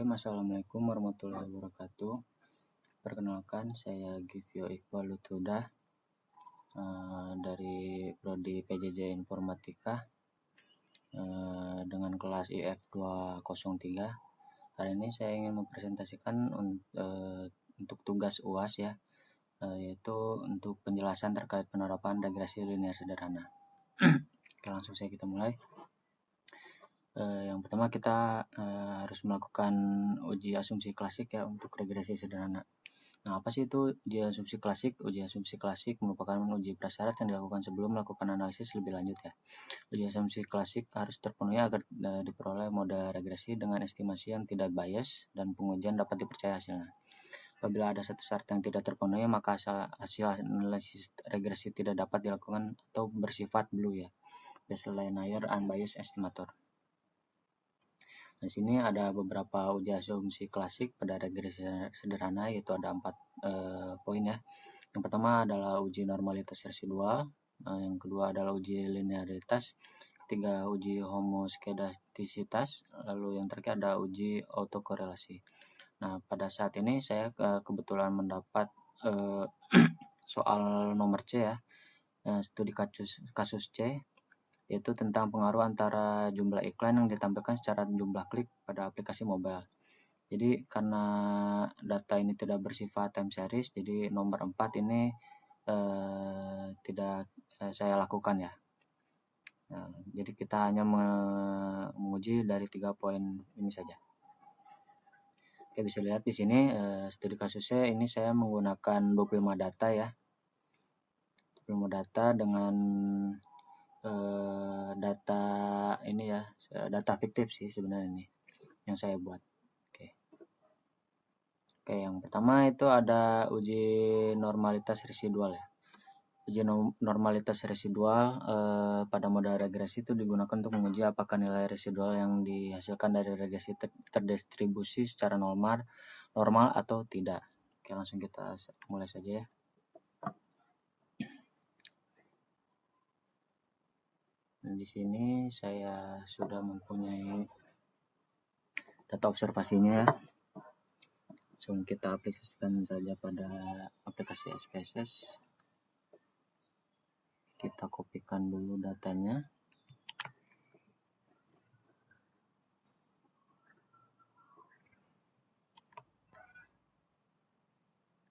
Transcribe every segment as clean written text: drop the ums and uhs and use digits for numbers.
Assalamualaikum warahmatullahi wabarakatuh. Perkenalkan, saya Givio Iqbal Luthudah dari Prodi PJJ Informatika dengan kelas IF 203. Hari ini saya ingin mempresentasikan untuk tugas UAS ya, yaitu untuk penjelasan terkait penerapan regresi linear sederhana. Oke, langsung saja kita mulai. Yang pertama kita harus melakukan uji asumsi klasik ya untuk regresi sederhana. Nah, apa sih itu uji asumsi klasik? Uji asumsi klasik merupakan uji prasyarat yang dilakukan sebelum melakukan analisis lebih lanjut ya. Uji asumsi klasik harus terpenuhi agar diperoleh mode regresi dengan estimasi yang tidak bias dan pengujian dapat dipercaya hasilnya. Apabila ada satu syarat yang tidak terpenuhi, maka hasil analisis regresi tidak dapat dilakukan atau bersifat blue ya. Baseliner unbiased estimator. Di sini ada beberapa uji asumsi klasik pada regresi sederhana, yaitu ada 4 poin ya. Yang pertama adalah uji normalitas residual, yang kedua adalah uji linearitas, ketiga uji homoskedastisitas, lalu yang terakhir ada uji autokorelasi. Nah, pada saat ini saya kebetulan mendapat soal nomor C ya, studi kasus C, yaitu tentang pengaruh antara jumlah iklan yang ditampilkan secara jumlah klik pada aplikasi mobile. Jadi karena data ini tidak bersifat time series, jadi nomor 4 ini tidak saya lakukan ya. Nah, jadi kita hanya menguji dari 3 poin ini saja. Oke, bisa lihat di sini studi kasusnya ini saya menggunakan 25 data ya. 25 data dengan data ini ya, data fiktif sih sebenarnya ini yang saya buat. Oke, yang pertama itu ada uji normalitas residual ya. Uji normalitas residual pada mode regresi itu digunakan untuk menguji apakah nilai residual yang dihasilkan dari regresi terdistribusi secara normal atau tidak. Oke, langsung kita mulai saja ya. Nah, di sini saya sudah mempunyai data observasinya ya. Langsung kita aplikasikan saja pada aplikasi SPSS. Kita kopikan dulu datanya.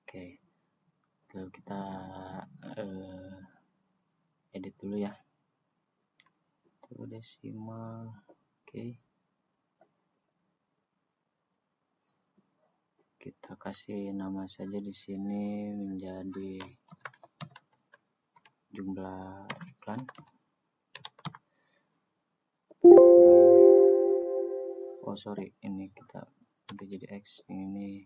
Oke. Lalu kita edit dulu ya. Desimal. Oke. Kita kasih nama saja di sini menjadi jumlah iklan. Oh sorry, ini kita udah jadi X, yang ini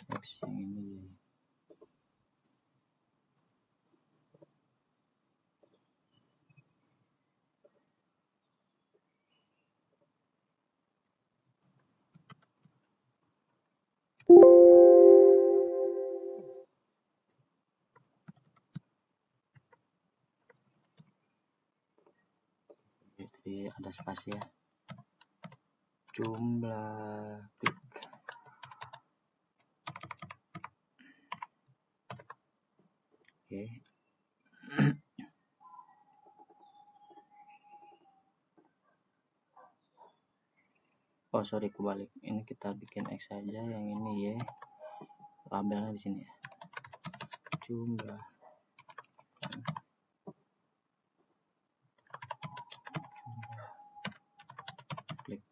X, yang ini. Jadi ada spasi ya. Jumlah klik. Oke. Oh sorry, kebalik. Ini kita bikin X saja, yang ini Y. Labelnya di sini ya. Jumlah klik.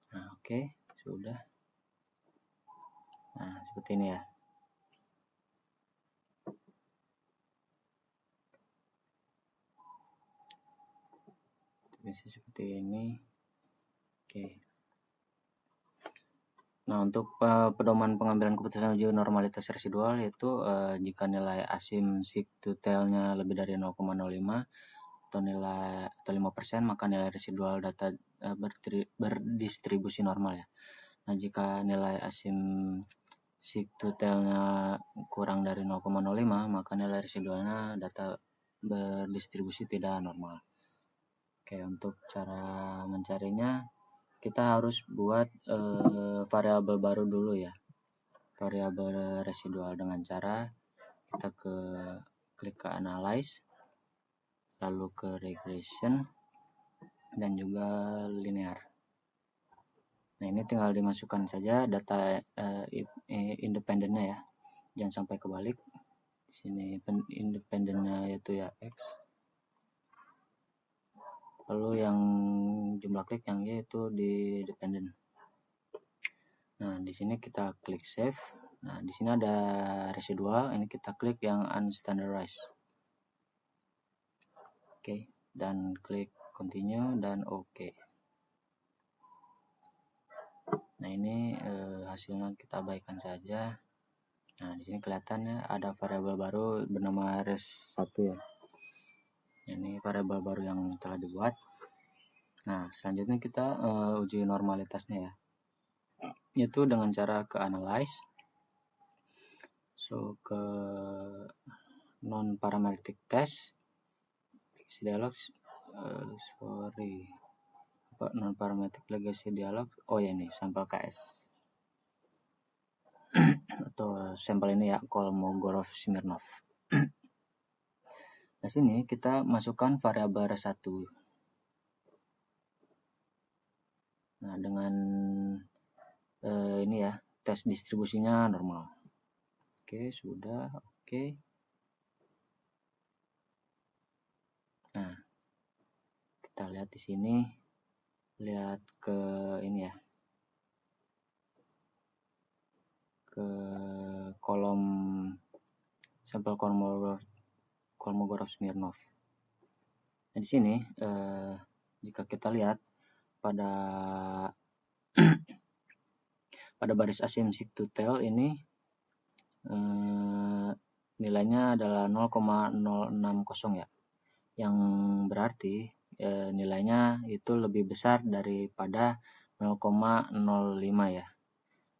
Nah, oke, sudah. Nah, seperti ini ya. Bisa seperti ini. Oke. Nah, untuk pedoman pengambilan keputusan uji normalitas residual yaitu jika nilai asim sigtutelnya lebih dari 0,05 atau nilai atau 5%, maka nilai residual data berdistribusi normal ya. Nah, jika nilai asim sigtutelnya kurang dari 0,05, maka nilai residualnya data berdistribusi tidak normal. Oke, untuk cara mencarinya kita harus buat variabel baru dulu ya, variabel residual, dengan cara kita klik ke analyze, lalu ke regression, dan juga linear. Nah, ini tinggal dimasukkan saja data independennya ya, jangan sampai kebalik. Di sini independennya yaitu ya X, lalu yang jumlah klik yang Y itu di dependent. Nah, di sini kita klik save. Nah, di sini ada residual, ini kita klik yang unstandardized. Oke, dan klik continue dan oke. Nah, ini hasilnya kita abaikan saja. Nah, di sini kelihatannya ada variabel baru bernama res1 ya. Ini variabel baru yang telah dibuat. Nah, selanjutnya kita uji normalitasnya ya, yaitu dengan cara ke analyze, so ke non parametric test, dialog, non parametric legacy dialog, oh ya ini sampel KS atau sampel ini ya, Kolmogorov-Smirnov. Nah, sini kita masukkan variabel res1. Nah, dengan ini ya, tes distribusinya normal. Oke, sudah. Oke. Nah, kita lihat di sini, lihat ke ini ya, ke kolom sampel Kolmogorov-Smirnov. Nah, di sini jika kita lihat pada baris asymptotic to tail ini nilainya adalah 0,060 ya, yang berarti nilainya itu lebih besar daripada 0,05 ya.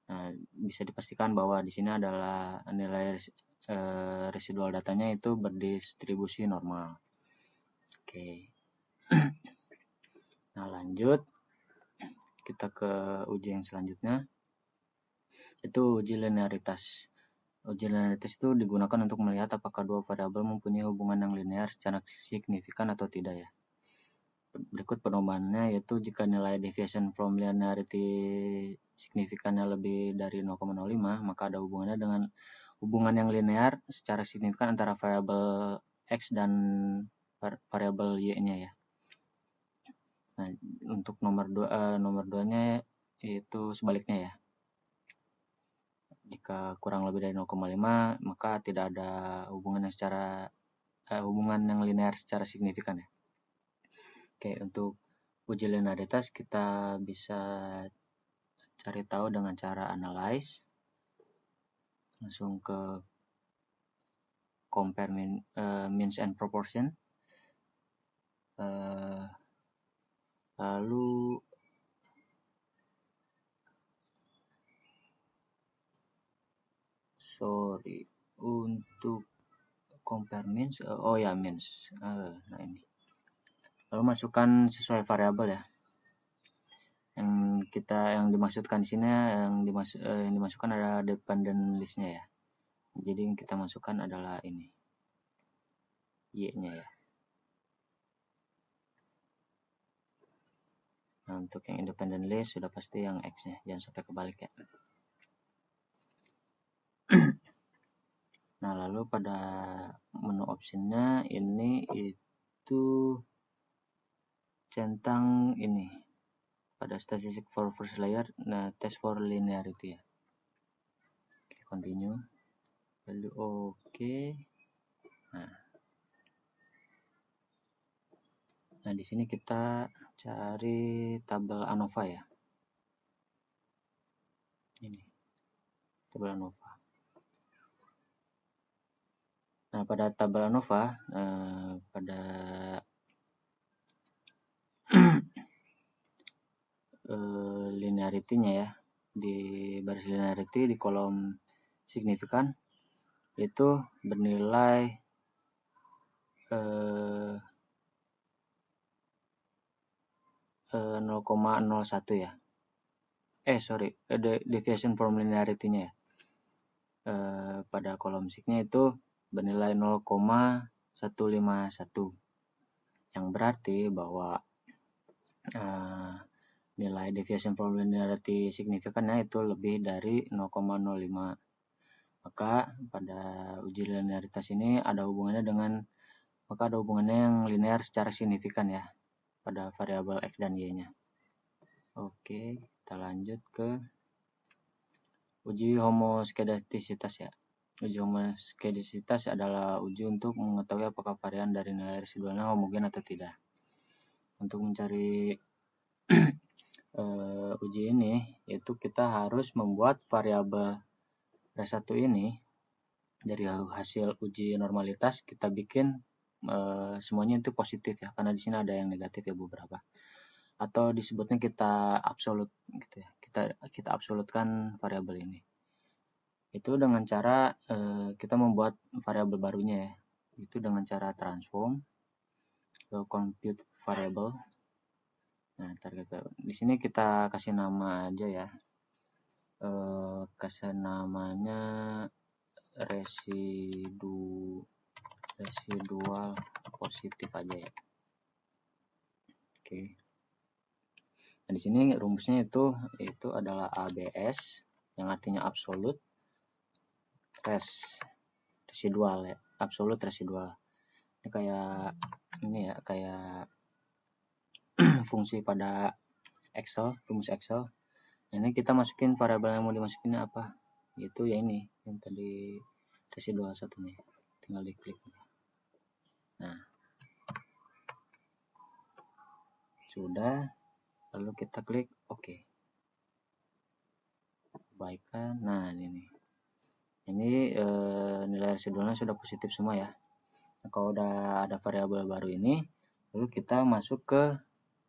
Nah, bisa dipastikan bahwa di sini adalah nilai residual datanya itu berdistribusi normal. Oke. Nah, lanjut kita ke uji yang selanjutnya, itu uji linearitas. Uji linearitas itu digunakan untuk melihat apakah dua variabel mempunyai hubungan yang linear secara signifikan atau tidak ya. Berikut perumpamannya, yaitu jika nilai deviation from linearity signifikannya lebih dari 0,05, maka ada hubungannya dengan hubungan yang linear secara signifikan antara variabel X dan variabel Y-nya ya. Nah, untuk nomor 2-nya itu sebaliknya ya. Jika kurang lebih dari 0,5, maka tidak ada hubungan yang linear secara signifikan ya. Oke, untuk uji linearitas kita bisa cari tahu dengan cara analyze, langsung ke compare means and proportion, lalu untuk compare means, means, nah ini, lalu masukkan sesuai variabel ya, yang dimaksudkan di sini, yang dimasukkan adalah dependent listnya ya. Jadi yang kita masukkan adalah ini, Y-nya ya. Nah, untuk yang independent list sudah pasti yang X-nya, jangan sampai kebalik ya. Nah, lalu pada menu optionnya ini itu centang ini, pada statistic for first layer, nah test for linearity ya. Oke, continue, lalu oke. Nah, di sini kita cari tabel ANOVA ya. Ini tabel ANOVA. Nah, pada tabel ANOVA, pada linearity-nya ya, di baris linearity di kolom signifikan itu bernilai 0,01 ya. deviation from linearity-nya ya. Pada kolom signya itu bernilai 0,151, yang berarti bahwa nilai deviation from linearity signifikannya itu lebih dari 0,05. Maka pada uji linearitas ini ada hubungannya yang linear secara signifikan ya pada variabel X dan Y-nya. Oke, kita lanjut ke uji homoskedastisitas ya. Uji homoskedastisitas adalah uji untuk mengetahui apakah varian dari nilai residualnya homogen atau tidak. Untuk mencari uji ini, yaitu kita harus membuat variabel R1 ini dari hasil uji normalitas kita bikin semuanya itu positif ya, karena di sini ada yang negatif ya beberapa. Atau disebutnya kita absolut gitu ya. Kita absolutkan variabel ini. Itu dengan cara kita membuat variabel barunya ya. Itu dengan cara transform ke compute variable. Nah, di sini kita kasih nama aja ya. Kasih namanya residual positif aja ya. Oke. Nah, di sini rumusnya itu adalah ABS yang artinya absolut residual ya, absolut residual. Ini kayak fungsi pada Excel, rumus Excel. Ini kita masukin variabel yang mau dimasukin apa? Itu ya ini yang tadi residual satunya. Tinggal diklik. Nah, sudah, lalu kita klik OK. Baikkan. Nah, ini nilai residualnya sudah positif semua ya. Nah, kalau udah ada variabel baru ini, lalu kita masuk ke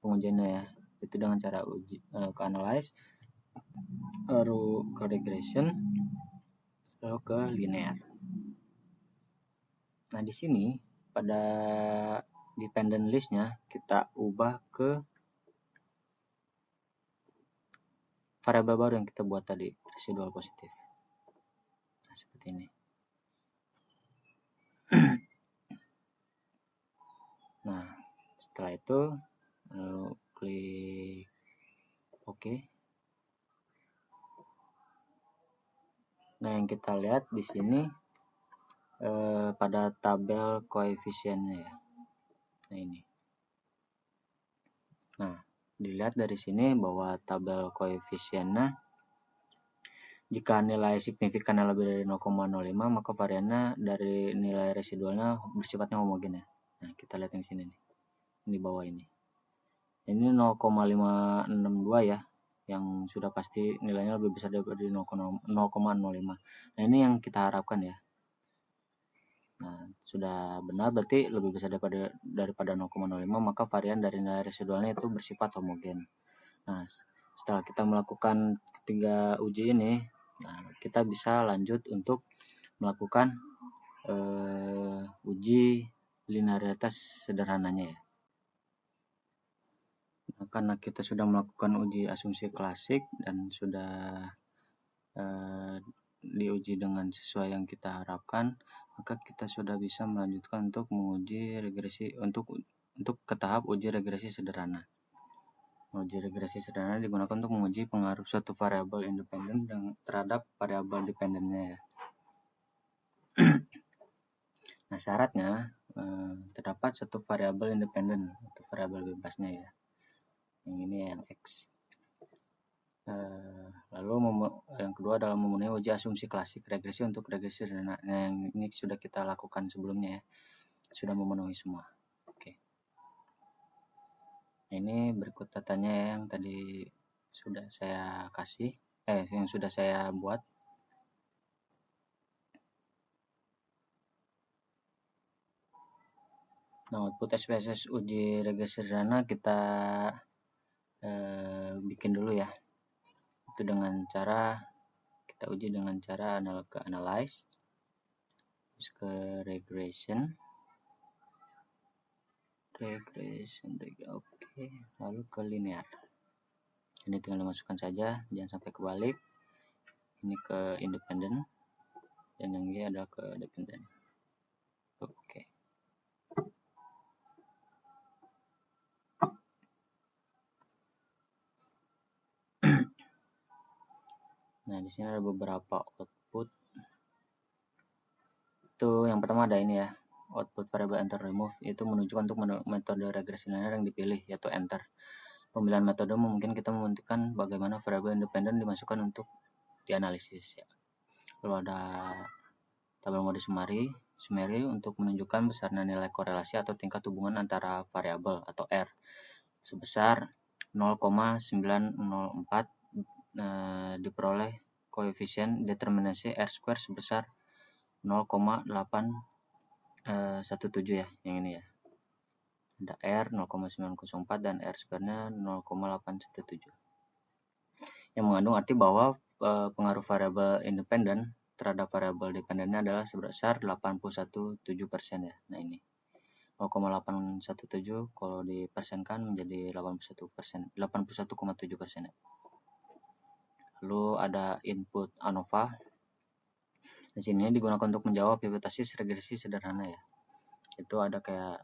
pengujiannya ya. Itu dengan cara uji ke analyze, lalu ke regression, lalu ke linear. Nah, di sini pada dependent listnya kita ubah ke variabel baru yang kita buat tadi, residual positif. Nah, seperti ini. Nah, setelah itu lalu klik OK. Nah, yang kita lihat di sini pada tabel koefisiennya ya. Nah, ini. Nah, dilihat dari sini bahwa tabel koefisiennya jika nilai signifikannya lebih dari 0,05 maka variannya dari nilai residualnya bersifatnya homogen ya. Nah, kita lihat yang sini nih. Di bawah ini. Ini 0,562 ya, yang sudah pasti nilainya lebih besar daripada 0,05. Nah, ini yang kita harapkan ya. Nah, sudah benar berarti lebih besar daripada 0,05 maka varian dari nilai residualnya itu bersifat homogen. Nah, setelah kita melakukan ketiga uji ini, nah, kita bisa lanjut untuk melakukan uji linearitas sederhananya ya. Nah, karena kita sudah melakukan uji asumsi klasik dan sudah diuji dengan sesuai yang kita harapkan, maka kita sudah bisa melanjutkan untuk menguji regresi untuk ke tahap uji regresi sederhana. Uji regresi sederhana digunakan untuk menguji pengaruh suatu variabel independen terhadap variabel dependennya ya. Nah, syaratnya terdapat satu variabel independen atau variabel bebasnya ya. Yang ini yang X. Lalu yang kedua adalah memenuhi uji asumsi klasik regresi untuk regresi sederhana. Nah, yang ini sudah kita lakukan sebelumnya ya. Sudah memenuhi semua. Oke. Nah, ini berikut datanya ya, yang tadi sudah saya kasih, yang sudah saya buat. Nah, output SPSS uji regresi sederhana kita bikin dulu ya. Itu dengan cara kita uji dengan cara analyze, terus ke regression, oke, lalu ke linear. Ini tinggal dimasukkan saja, jangan sampai kebalik. Ini ke independen dan yang ini adalah ke dependen. Oke. Nah, di sini ada beberapa output. Itu yang pertama ada ini ya, output variable enter remove, itu menunjukkan untuk metode regresi linear yang dipilih, yaitu enter. Pemilihan metode memungkinkan kita menentukan bagaimana variabel independen dimasukkan untuk dianalisis ya. Lalu ada tabel mode summary untuk menunjukkan besarnya nilai korelasi atau tingkat hubungan antara variabel atau R sebesar 0,904 diperoleh koefisien determinasi R² sebesar 0,817 ya, yang ini ya. Ada R 0,904 dan R²-nya 0,817. Yang mengandung arti bahwa pengaruh variabel independen terhadap variabel dependennya adalah sebesar 81,7% ya. Nah, ini 0,817 kalau dipersenkan menjadi 81%, 81,7% ya. Lalu ada input ANOVA. Di sini digunakan untuk menjawab hipotesis regresi sederhana ya. Itu ada kayak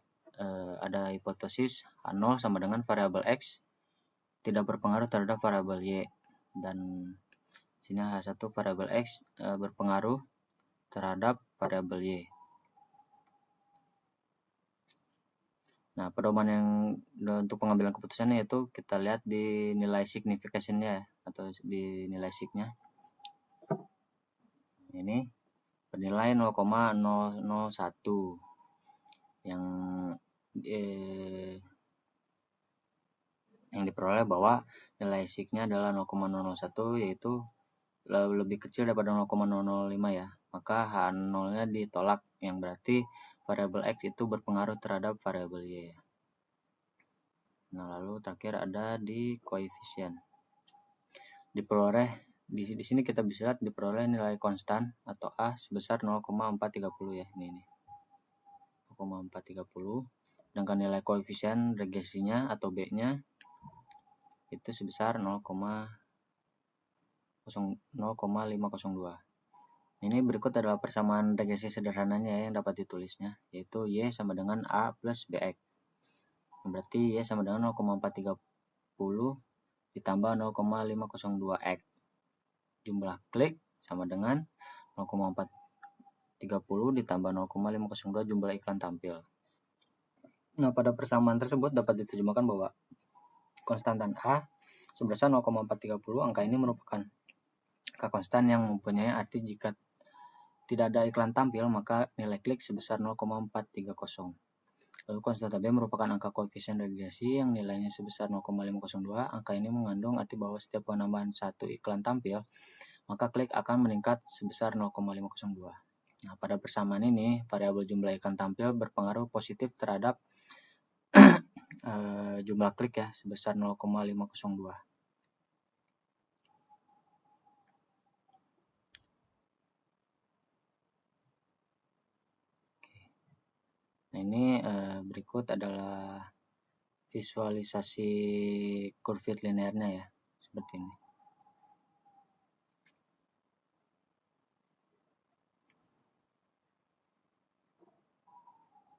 ada hipotesis H0 sama dengan variabel X tidak berpengaruh terhadap variabel Y, dan sini H1 variabel X berpengaruh terhadap variabel Y. Nah, pedoman yang untuk pengambilan keputusan yaitu kita lihat di nilai signifikannya atau di nilai signya. Ini bernilai 0,001 yang diperoleh bahwa nilai signya adalah 0,001, yaitu lebih kecil daripada 0,005 ya. Maka H0-nya ditolak, yang berarti variabel X itu berpengaruh terhadap variabel Y. Nah, lalu terakhir ada di koefisien. Diperoleh di sini kita bisa lihat diperoleh nilai konstan atau A sebesar 0,430 ya, ini 0,430. Sedangkan nilai koefisien regresinya atau B-nya itu sebesar 0,502. Ini berikut adalah persamaan regresi sederhananya yang dapat ditulisnya, yaitu Y sama dengan A plus BX. Berarti Y sama dengan 0,430 ditambah 0,502X. Jumlah klik sama dengan 0,430 ditambah 0,502 jumlah iklan tampil. Nah, pada persamaan tersebut dapat diterjemahkan bahwa konstantan A sebesar 0,430, angka ini merupakan angka konstan yang mempunyai arti jika tidak ada iklan tampil maka nilai klik sebesar 0,430. Lalu konstanta B merupakan angka koefisien regresi yang nilainya sebesar 0,502. Angka ini mengandung arti bahwa setiap penambahan satu iklan tampil maka klik akan meningkat sebesar 0,502. Nah, pada persamaan ini variabel jumlah iklan tampil berpengaruh positif terhadap jumlah klik ya sebesar 0,502. Nah, ini berikut adalah visualisasi kurva linearnya ya, seperti ini.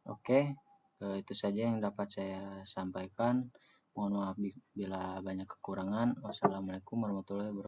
Oke, itu saja yang dapat saya sampaikan. Mohon maaf bila banyak kekurangan. Wassalamualaikum warahmatullahi wabarakatuh.